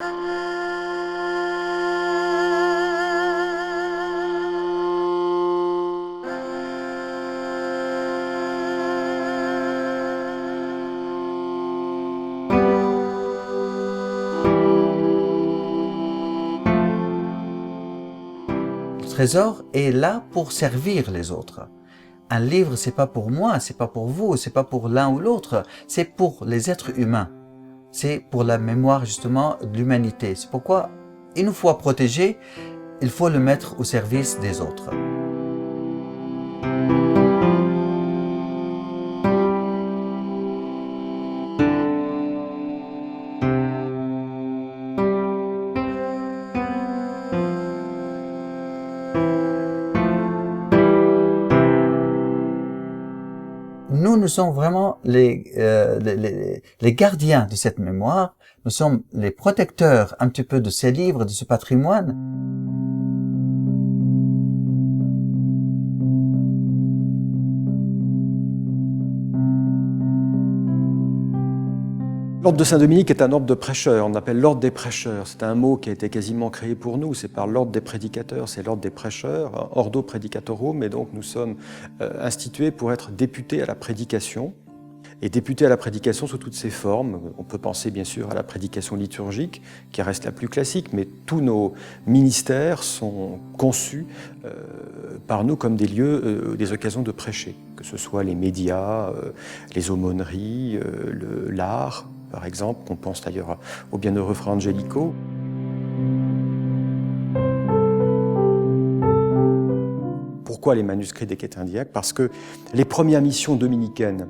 Le trésor est là pour servir les autres. Un livre, c'est pas pour moi, c'est pas pour vous, c'est pas pour l'un ou l'autre, c'est pour les êtres humains. C'est pour la mémoire justement de l'humanité. C'est pourquoi, une fois protégé, il faut le mettre au service des autres. Nous sommes vraiment les gardiens de cette mémoire. Nous sommes les protecteurs un petit peu de ces livres, de ce patrimoine. L'ordre de Saint-Dominique est un ordre de prêcheurs, on appelle l'ordre des prêcheurs. C'est un mot qui a été quasiment créé pour nous, c'est par l'ordre des prédicateurs, c'est l'ordre des prêcheurs, ordo predicatorum, et donc nous sommes institués pour être députés à la prédication. Et députés à la prédication sous toutes ses formes. On peut penser bien sûr à la prédication liturgique, qui reste la plus classique, mais tous nos ministères sont conçus par nous comme des lieux, des occasions de prêcher, que ce soit les médias, les aumôneries, l'art, par exemple. On pense d'ailleurs au bienheureux Fra Angelico. Pourquoi les manuscrits des Quétains Diacres? Parce que les premières missions dominicaines,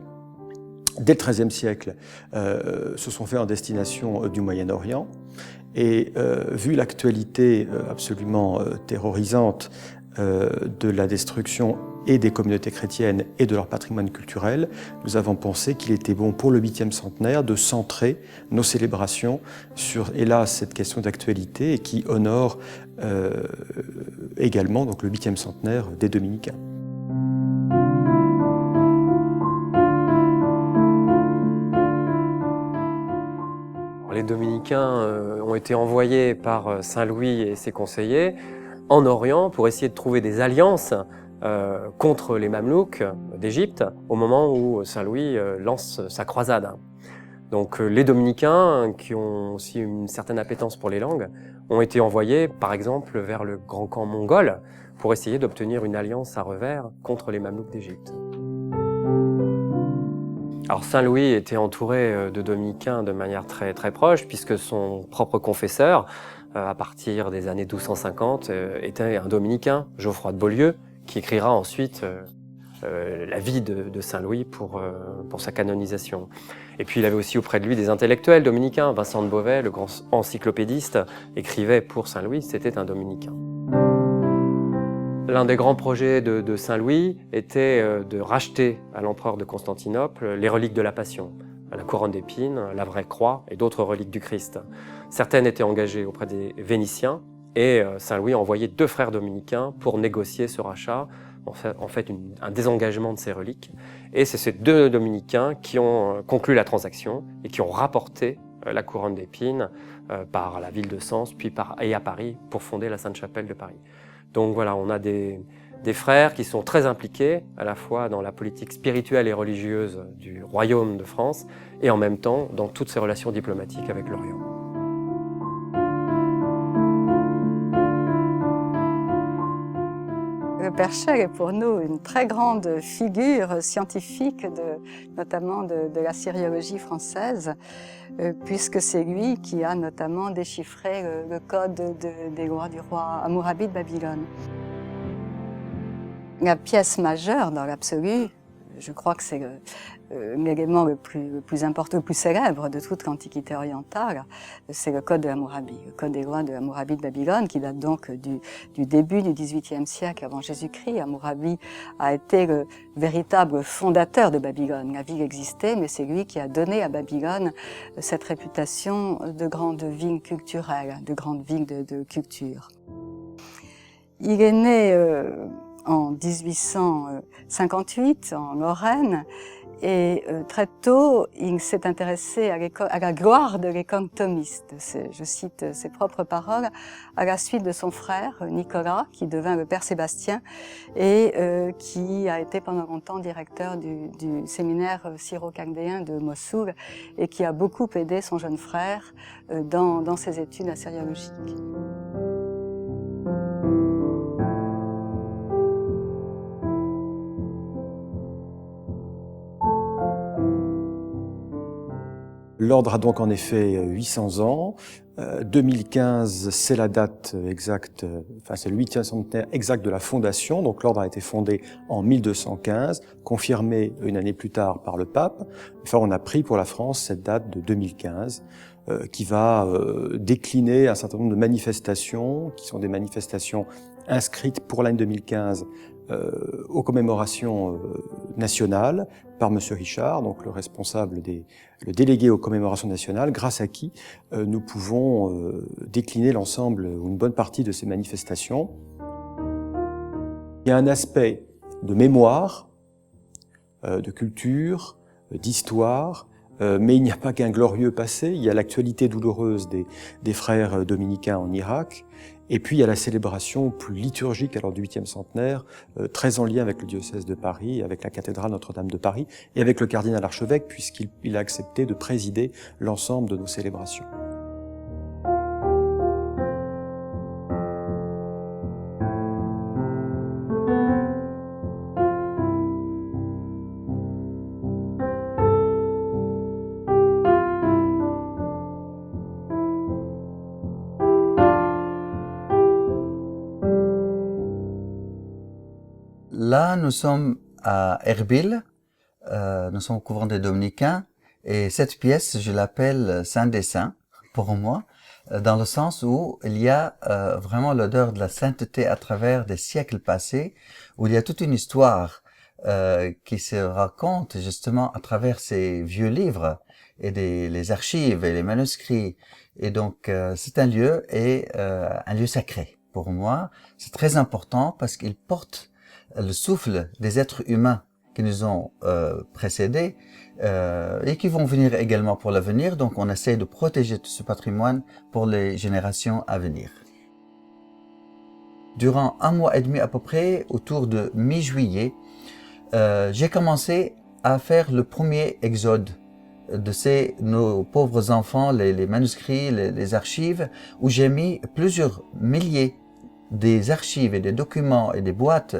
dès le XIIIe siècle, se sont faits en destination du Moyen-Orient. Et vu l'actualité absolument terrorisante de la destruction et des communautés chrétiennes et de leur patrimoine culturel, nous avons pensé qu'il était bon pour le 8e centenaire de centrer nos célébrations sur, hélas, cette question d'actualité et qui honore également donc, le 8e centenaire des Dominicains. Les Dominicains ont été envoyés par Saint Louis et ses conseillers en Orient pour essayer de trouver des alliances contre les Mamelouks d'Égypte au moment où Saint Louis lance sa croisade. Donc les Dominicains, qui ont aussi une certaine appétence pour les langues, ont été envoyés par exemple vers le grand camp mongol pour essayer d'obtenir une alliance à revers contre les Mamelouks d'Égypte. Alors Saint Louis était entouré de dominicains de manière très proche, puisque son propre confesseur, à partir des années 1250, était un dominicain, Geoffroy de Beaulieu, qui écrira ensuite la vie de Saint Louis pour sa canonisation. Et puis il avait aussi auprès de lui des intellectuels dominicains. Vincent de Beauvais, le grand encyclopédiste, écrivait pour Saint Louis, c'était un dominicain. L'un des grands projets de Saint Louis était de racheter à l'empereur de Constantinople les reliques de la Passion, la couronne d'épines, la vraie croix et d'autres reliques du Christ. Certaines étaient engagées auprès des Vénitiens et Saint Louis a envoyé 2 frères dominicains pour négocier ce rachat, en fait un désengagement de ces reliques. Et c'est ces 2 dominicains qui ont conclu la transaction et qui ont rapporté la couronne d'épines par la ville de Sens puis à Paris pour fonder la Sainte-Chapelle de Paris. Donc voilà, on a des frères qui sont très impliqués à la fois dans la politique spirituelle et religieuse du royaume de France et en même temps dans toutes ses relations diplomatiques avec l'Orient. Le Père Chère est pour nous une très grande figure scientifique, notamment de la syriologie française, puisque c'est lui qui a notamment déchiffré le code des lois du roi Hammurabi de Babylone. La pièce majeure dans l'absolu, je crois que c'est l'élément le plus important, le plus célèbre de toute l'Antiquité orientale, c'est le code de Hammurabi, le code des lois de Hammurabi de Babylone, qui date donc du début du XVIIIe siècle avant Jésus-Christ. Hammurabi a été le véritable fondateur de Babylone. La ville existait, mais c'est lui qui a donné à Babylone cette réputation de grande ville culturelle, de grande ville de culture. Il est né en 1858 en Lorraine. Et très tôt, il s'est intéressé à la gloire de l'école thomiste. Je cite ses propres paroles, à la suite de son frère Nicolas, qui devint le père Sébastien et qui a été pendant longtemps directeur du séminaire syro-chaldéen de Mossoul et qui a beaucoup aidé son jeune frère dans ses études assyriologiques. L'ordre a donc en effet 800 ans. 2015, c'est la date exacte, enfin c'est le 8e centenaire exact de la fondation. Donc l'ordre a été fondé en 1215, confirmé une année plus tard par le pape. Enfin, on a pris pour la France cette date de 2015, qui va décliner un certain nombre de manifestations, qui sont des manifestations inscrites pour l'année 2015 aux commémorations nationales par M. Richard, donc le responsable le délégué aux commémorations nationales, grâce à qui nous pouvons décliner l'ensemble ou une bonne partie de ces manifestations. Il y a un aspect de mémoire, de culture, d'histoire, mais il n'y a pas qu'un glorieux passé, il y a l'actualité douloureuse des frères dominicains en Irak, et puis il y a la célébration plus liturgique alors du 8e centenaire, très en lien avec le diocèse de Paris, avec la cathédrale Notre-Dame de Paris, et avec le cardinal archevêque, puisqu'il a accepté de présider l'ensemble de nos célébrations. Là, nous sommes à Erbil, nous sommes au couvent des Dominicains, et cette pièce, je l'appelle Saint des Saints, pour moi, dans le sens où il y a vraiment l'odeur de la sainteté à travers des siècles passés, où il y a toute une histoire qui se raconte justement à travers ces vieux livres et les archives et les manuscrits. Et donc, c'est un lieu sacré. Pour moi, c'est très important parce qu'il porte le souffle des êtres humains qui nous ont précédés et qui vont venir également pour l'avenir. Donc on essaie de protéger tout ce patrimoine pour les générations à venir. Durant 1 mois et demi à peu près, autour de mi-juillet, j'ai commencé à faire le premier exode de nos pauvres enfants, les manuscrits, les archives, où j'ai mis plusieurs milliers des archives et des documents et des boîtes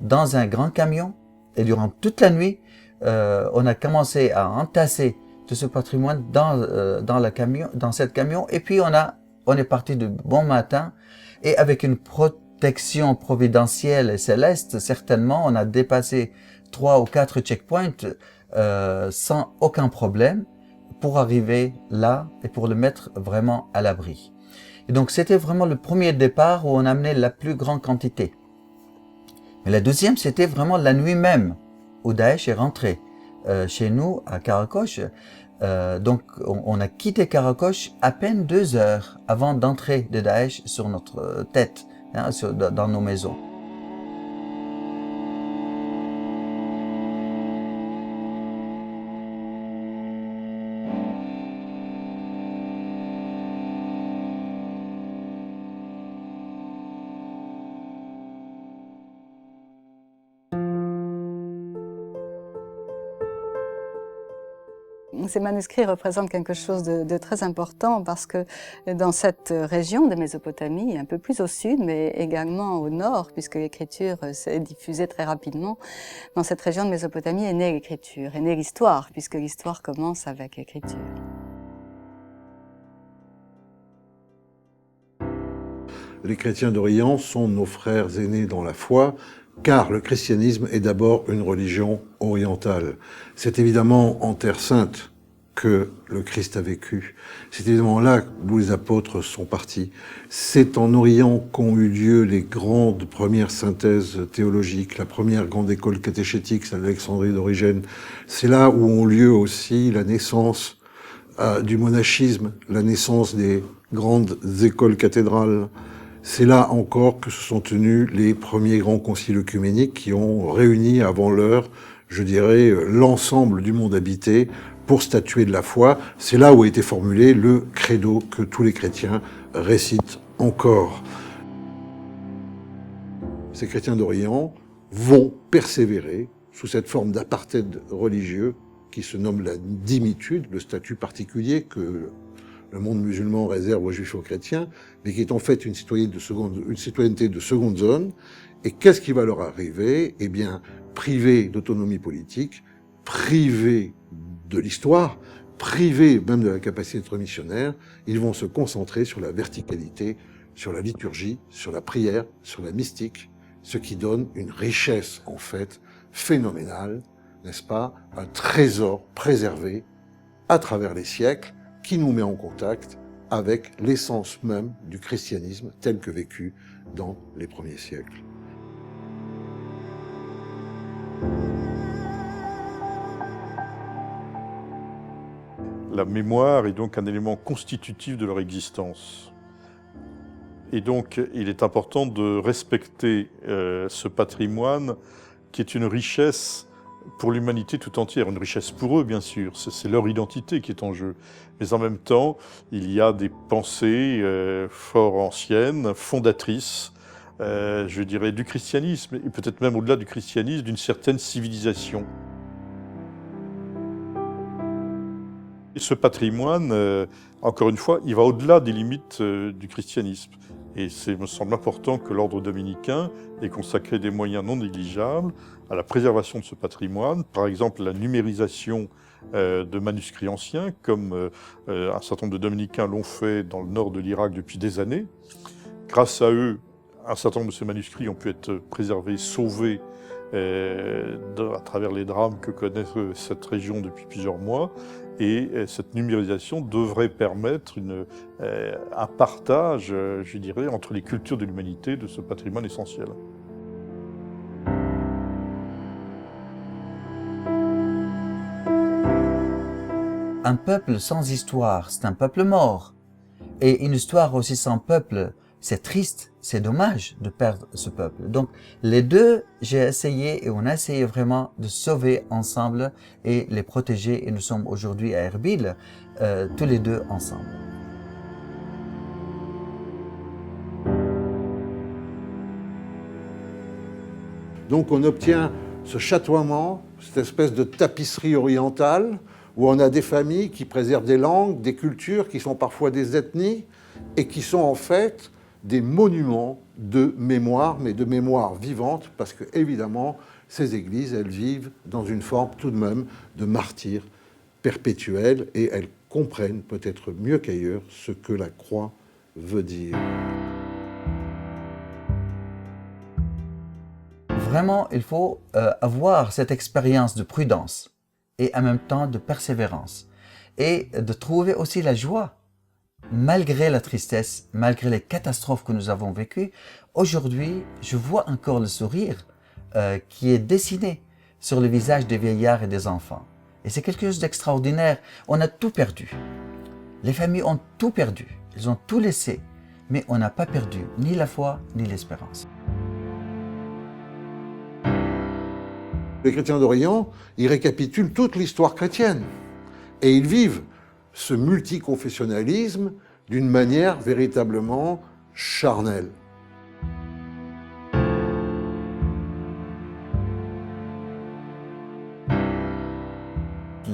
dans un grand camion. Et durant toute la nuit, on a commencé à entasser tout ce patrimoine dans cette camion. Et puis on est parti de bon matin et avec une protection providentielle et céleste, certainement, on a dépassé 3 ou 4 checkpoints sans aucun problème pour arriver là et pour le mettre vraiment à l'abri. Et donc c'était vraiment le premier départ où on amenait la plus grande quantité. Mais la deuxième, c'était vraiment la nuit même où Daesh est rentré chez nous à Karakosh. Donc on a quitté Karakosh à peine 2 heures avant d'entrer de Daesh sur notre tête, dans nos maisons. Ces manuscrits représentent quelque chose de très important parce que dans cette région de Mésopotamie, un peu plus au sud, mais également au nord, puisque l'écriture s'est diffusée très rapidement, dans cette région de Mésopotamie est née l'écriture, est née l'histoire, puisque l'histoire commence avec l'écriture. Les chrétiens d'Orient sont nos frères aînés dans la foi, car le christianisme est d'abord une religion orientale. C'est évidemment en Terre Sainte que le Christ a vécu. C'est évidemment là d'où les apôtres sont partis. C'est en Orient qu'ont eu lieu les grandes premières synthèses théologiques, la première grande école catéchétique, celle d'Alexandrie d'Origène. C'est là où ont lieu aussi la naissance du monachisme, la naissance des grandes écoles cathédrales. C'est là encore que se sont tenus les premiers grands conciles œcuméniques qui ont réuni avant l'heure je dirais, l'ensemble du monde habité pour statuer de la foi. C'est là où a été formulé le credo que tous les chrétiens récitent encore. Ces chrétiens d'Orient vont persévérer sous cette forme d'apartheid religieux qui se nomme la dhimitude, le statut particulier que le monde musulman réserve aux juifs et aux chrétiens, mais qui est en fait une citoyenneté de seconde zone. Et qu'est-ce qui va leur arriver? Eh bien, privés d'autonomie politique, privés de l'histoire, privés même de la capacité d'être missionnaires, ils vont se concentrer sur la verticalité, sur la liturgie, sur la prière, sur la mystique, ce qui donne une richesse, en fait, phénoménale, n'est-ce pas? Un trésor préservé à travers les siècles qui nous met en contact avec l'essence même du christianisme tel que vécu dans les premiers siècles. La mémoire est donc un élément constitutif de leur existence. Et donc, il est important de respecter ce patrimoine qui est une richesse pour l'humanité tout entière, une richesse pour eux, bien sûr. C'est leur identité qui est en jeu. Mais en même temps, il y a des pensées fort anciennes, fondatrices, je dirais, du christianisme, et peut-être même au-delà du christianisme, d'une certaine civilisation. Et ce patrimoine, encore une fois, il va au-delà des limites du christianisme. Et il me semble important que l'ordre dominicain ait consacré des moyens non négligeables à la préservation de ce patrimoine, par exemple la numérisation de manuscrits anciens, comme un certain nombre de dominicains l'ont fait dans le nord de l'Irak depuis des années. Grâce à eux, un certain nombre de ces manuscrits ont pu être préservés, sauvés à travers les drames que connaît cette région depuis plusieurs mois. Et cette numérisation devrait permettre un partage, je dirais, entre les cultures de l'humanité de ce patrimoine essentiel. Un peuple sans histoire, c'est un peuple mort. Et une histoire aussi sans peuple, c'est triste, c'est dommage de perdre ce peuple. Donc les deux, j'ai essayé et on a essayé vraiment de sauver ensemble et les protéger. Et nous sommes aujourd'hui à Erbil, tous les deux ensemble. Donc on obtient ce chatoiement, cette espèce de tapisserie orientale, où on a des familles qui préservent des langues, des cultures, qui sont parfois des ethnies, et qui sont en fait des monuments de mémoire, mais de mémoire vivante, parce que évidemment, ces églises, elles vivent dans une forme tout de même de martyrs perpétuels, et elles comprennent peut-être mieux qu'ailleurs ce que la croix veut dire. Vraiment, il faut avoir cette expérience de prudence et en même temps de persévérance et de trouver aussi la joie. Malgré la tristesse, malgré les catastrophes que nous avons vécues, aujourd'hui, je vois encore le sourire qui est dessiné sur le visage des vieillards et des enfants. Et c'est quelque chose d'extraordinaire. On a tout perdu. Les familles ont tout perdu. Ils ont tout laissé. Mais on n'a pas perdu ni la foi, ni l'espérance. Les chrétiens d'Orient, ils récapitulent toute l'histoire chrétienne. Et ils vivent ce multiconfessionnalisme d'une manière véritablement charnelle.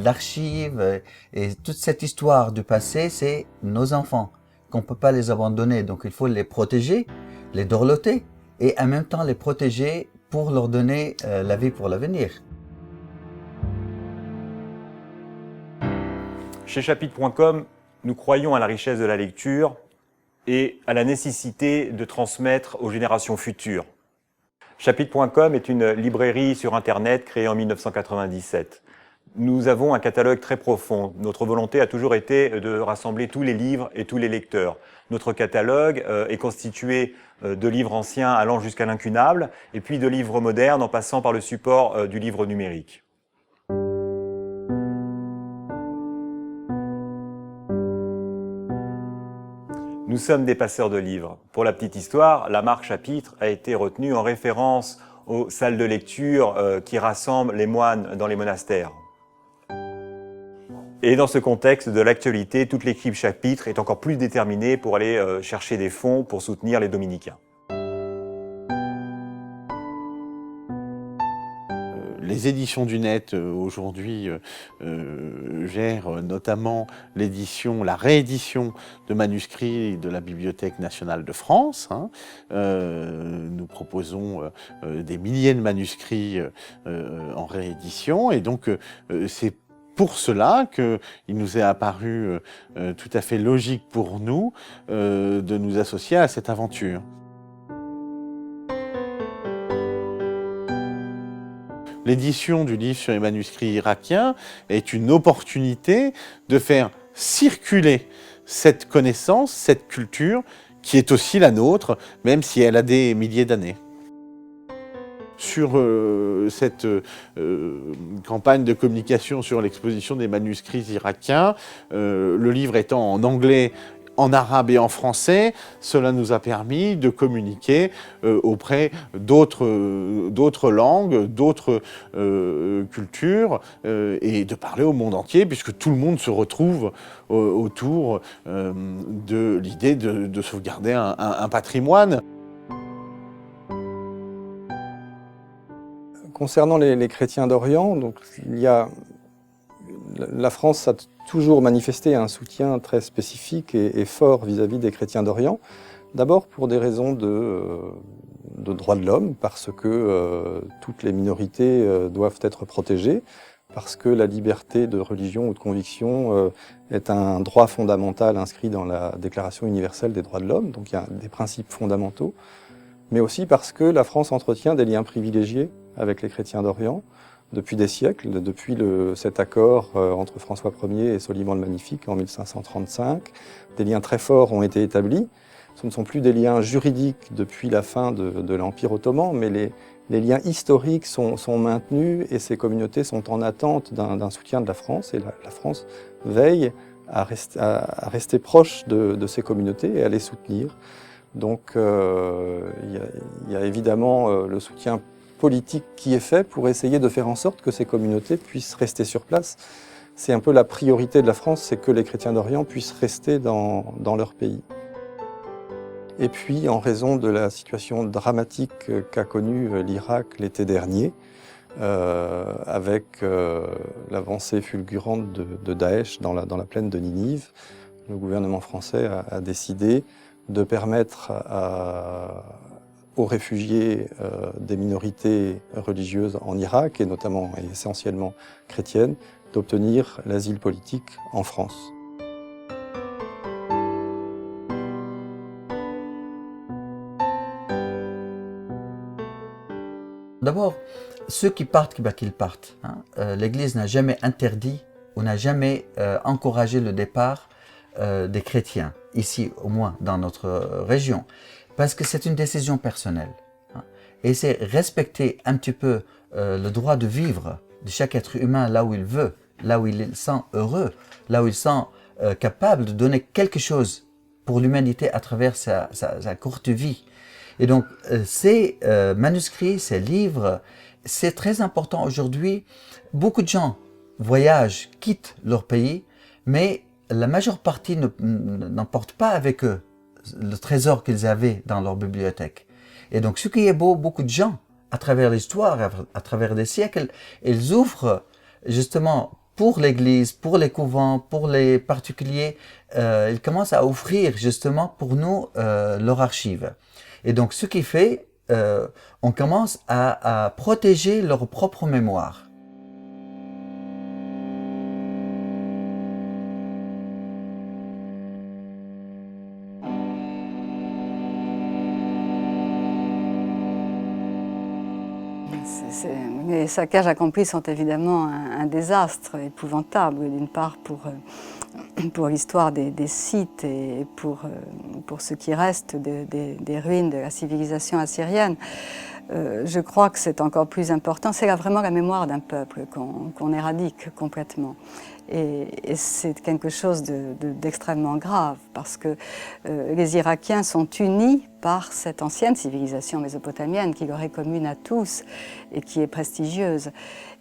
L'archive et toute cette histoire du passé, c'est nos enfants, qu'on ne peut pas les abandonner. Donc il faut les protéger, les dorloter et en même temps les protéger pour leur donner la vie pour l'avenir. Chez chapitre.com, nous croyons à la richesse de la lecture et à la nécessité de transmettre aux générations futures. Chapitre.com est une librairie sur Internet créée en 1997. Nous avons un catalogue très profond. Notre volonté a toujours été de rassembler tous les livres et tous les lecteurs. Notre catalogue est constitué de livres anciens allant jusqu'à l'incunable, et puis de livres modernes en passant par le support du livre numérique. Nous sommes des passeurs de livres. Pour la petite histoire, la marque Chapitre a été retenue en référence aux salles de lecture qui rassemblent les moines dans les monastères. Et dans ce contexte de l'actualité, toute l'équipe chapitre est encore plus déterminée pour aller chercher des fonds pour soutenir les dominicains. Les éditions du Net aujourd'hui gèrent notamment la réédition de manuscrits de la Bibliothèque nationale de France. Nous proposons des milliers de manuscrits en réédition et donc c'est pour cela qu'il nous est apparu tout à fait logique pour nous de nous associer à cette aventure. L'édition du livre sur les manuscrits irakiens est une opportunité de faire circuler cette connaissance, cette culture, qui est aussi la nôtre, même si elle a des milliers d'années. Sur cette campagne de communication sur l'exposition des manuscrits irakiens, le livre étant en anglais, en arabe et en français, cela nous a permis de communiquer auprès d'autres langues, d'autres cultures et de parler au monde entier puisque tout le monde se retrouve autour de l'idée de sauvegarder un patrimoine. Concernant les chrétiens d'Orient, donc la France a toujours manifesté un soutien très spécifique et fort vis-à-vis des chrétiens d'Orient. D'abord pour des raisons de droits de l'homme, parce que toutes les minorités doivent être protégées, parce que la liberté de religion ou de conviction est un droit fondamental inscrit dans la Déclaration universelle des droits de l'homme, donc il y a des principes fondamentaux, mais aussi parce que la France entretient des liens privilégiés avec les chrétiens d'Orient, depuis des siècles, depuis cet accord entre François Ier et Soliman le Magnifique en 1535. Des liens très forts ont été établis. Ce ne sont plus des liens juridiques depuis la fin de l'Empire ottoman, mais les liens historiques sont maintenus et ces communautés sont en attente d'un soutien de la France. Et la France veille à rester proche de ces communautés et à les soutenir. Donc il y a évidemment le soutien politique qui est fait pour essayer de faire en sorte que ces communautés puissent rester sur place. C'est un peu la priorité de la France, c'est que les chrétiens d'Orient puissent rester dans leur pays. Et puis, en raison de la situation dramatique qu'a connue l'Irak l'été dernier, avec l'avancée fulgurante de Daesh dans la plaine de Ninive, le gouvernement français a décidé de permettre aux réfugiés des minorités religieuses en Irak, et notamment et essentiellement chrétiennes, d'obtenir l'asile politique en France. D'abord, ceux qui partent, qu'ils partent. L'Église n'a jamais interdit ou n'a jamais encouragé le départ des chrétiens, ici au moins dans notre région. Parce que c'est une décision personnelle. Et c'est respecter un petit peu le droit de vivre de chaque être humain là où il veut, là où il se sent heureux, là où il se sent capable de donner quelque chose pour l'humanité à travers sa courte vie. Et donc ces manuscrits, ces livres, c'est très important aujourd'hui. Beaucoup de gens voyagent, quittent leur pays, mais la majeure partie n'emportent pas avec eux le trésor qu'ils avaient dans leur bibliothèque. Et donc, ce qui est beau, beaucoup de gens, à travers l'histoire, à travers des siècles, ils ouvrent justement pour l'Église, pour les couvents, pour les particuliers, ils commencent à offrir justement pour nous leur archive. Et donc, ce qui fait, on commence à protéger leur propre mémoire. Les saccages accomplis sont évidemment un désastre épouvantable, d'une part pour l'histoire des sites et pour ce qui reste des ruines de la civilisation assyrienne. Je crois que c'est encore plus important, c'est vraiment la mémoire d'un peuple qu'on éradique complètement. Et c'est quelque chose d'extrêmement grave parce que les Irakiens sont unis par cette ancienne civilisation mésopotamienne qui leur est commune à tous et qui est prestigieuse.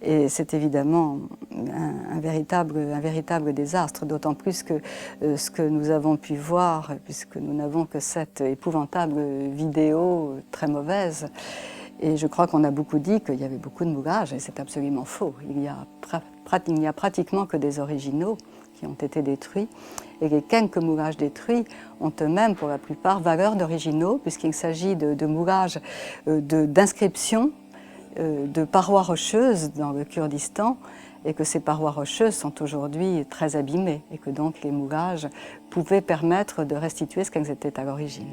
Et c'est évidemment un véritable désastre, d'autant plus que ce que nous avons pu voir, puisque nous n'avons que cette épouvantable vidéo très mauvaise, et je crois qu'on a beaucoup dit qu'il y avait beaucoup de moulages, et c'est absolument faux. Il n'y a pratiquement que des originaux qui ont été détruits, et les quelques moulages détruits ont eux-mêmes, pour la plupart, valeur d'originaux, puisqu'il s'agit de moulages d'inscriptions de parois rocheuses dans le Kurdistan, et que ces parois rocheuses sont aujourd'hui très abîmées, et que donc les moulages pouvaient permettre de restituer ce qu'elles étaient à l'origine.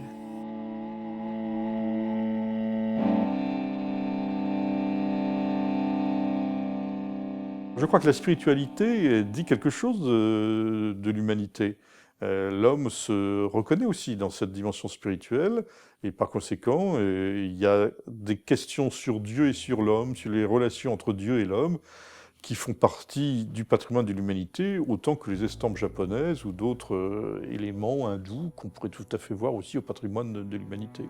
Je crois que la spiritualité dit quelque chose de l'humanité. L'homme se reconnaît aussi dans cette dimension spirituelle et par conséquent, il y a des questions sur Dieu et sur l'homme, sur les relations entre Dieu et l'homme qui font partie du patrimoine de l'humanité autant que les estampes japonaises ou d'autres éléments hindous qu'on pourrait tout à fait voir aussi au patrimoine de l'humanité.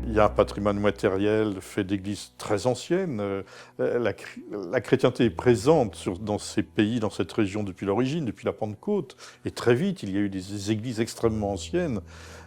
Il y a un patrimoine matériel fait d'églises très anciennes. La chrétienté est présente dans ces pays, dans cette région depuis l'origine, depuis la Pentecôte. Et très vite, il y a eu des églises extrêmement anciennes.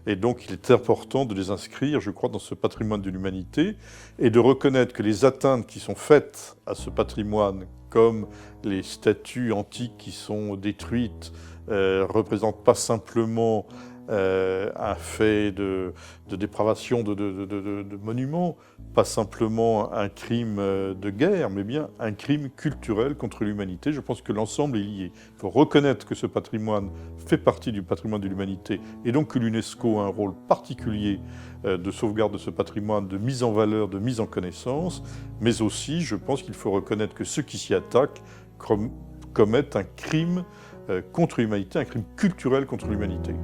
Et donc, il est important de les inscrire, je crois, dans ce patrimoine de l'humanité et de reconnaître que les atteintes qui sont faites à ce patrimoine, comme les statues antiques qui sont détruites, représentent pas simplement un fait de dépravation de monuments, pas simplement un crime de guerre, mais bien un crime culturel contre l'humanité. Je pense que l'ensemble est lié. Il faut reconnaître que ce patrimoine fait partie du patrimoine de l'humanité et donc que l'UNESCO a un rôle particulier de sauvegarde de ce patrimoine, de mise en valeur, de mise en connaissance, mais aussi, je pense qu'il faut reconnaître que ceux qui s'y attaquent commettent un crime contre l'humanité, un crime culturel contre l'humanité.